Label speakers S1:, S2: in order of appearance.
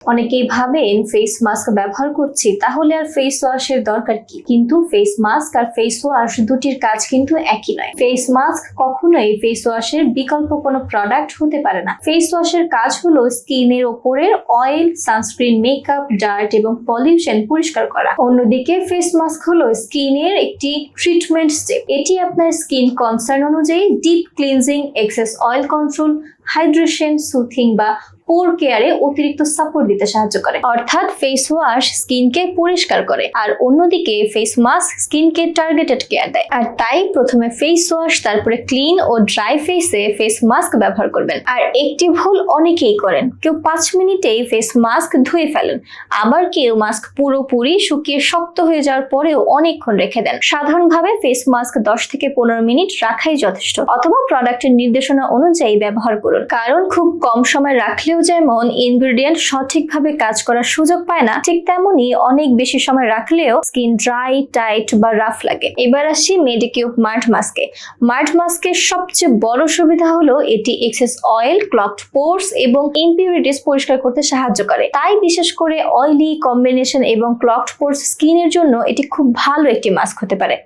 S1: অনেকেই ভাবেন face mask ব্যবহার করছি তাহলে আর ফেস ওয়াশের দরকার কি, কিন্তু ফেস মাস্ক আর ফেস ওয়াশ দুটির কাজ কিন্তু একই নয়। ফেস মাস্ক কখনোই ফেস ওয়াশের বিকল্প কোনো প্রোডাক্ট হতে পারে না। ফেস ওয়াশের কাজ হলো স্কিনের ওপরের অয়েল, সানস্ক্রিন, মেকআপ, ডার্ট এবং পলিউশন পরিষ্কার করা। অন্যদিকে ফেস মাস্ক হলো স্কিনের একটি ট্রিটমেন্ট স্টেপ। এটি আপনার স্কিন কনসার্ন অনুযায়ী deep cleansing, access oil control, hydration, soothing বা পোর কেয়ারে অতিরিক্ত সাপোর্ট দিতে সাহায্য করে। অর্থাৎ ফেস ওয়াশ স্কিনকে পরিষ্কার করে আর অন্যদিকে ফেস মাস্ক স্কিনকে টার্গেটেড কেয়ার দেয়। আর তাই প্রথমে ফেস ওয়াশ, তারপরে ক্লিন ও ড্রাই ফেসে ফেস মাস্ক ব্যবহার করবেন। আর একটি ভুল অনেকেই করেন, কেউ 5 মিনিটেই ফেস মাস্ক ধুয়ে ফেলেন, আবার কেউ মাস্ক পুরোপুরি শুকিয়ে শক্ত হয়ে যাওয়ার পরেও অনেকক্ষণ রেখে দেন। সাধারণভাবে ফেস মাস্ক 10 থেকে 15 মিনিট রাখাই যথেষ্ট, অথবা প্রোডাক্টের নির্দেশনা অনুযায়ী ব্যবহার করুন। কারণ খুব কম সময় রাখলেও যেমন ইনগ্রেডিয়েন্ট সঠিকভাবে কাজ করার সুযোগ পায় না, ঠিক তেমনি অনেক বেশি সময় রাখলেও স্কিন ড্রাই, টাইট বা রাফ লাগে। এবার আসি মেডিকিউব মার্ট মাস্কে। মার্ট মাস্কের সবচেয়ে বড় সুবিধা হলো এটি এক্সেস অয়েল, ক্লগড পোরস এবং ইমপিউরিটিস পরিষ্কার করতে সাহায্য করে। তাই বিশেষ করে অয়েলি কম্বিনেশন এবং ক্লগড পোরস স্কিনের জন্য এটি খুব ভালো একটি মাস্ক হতে পারে।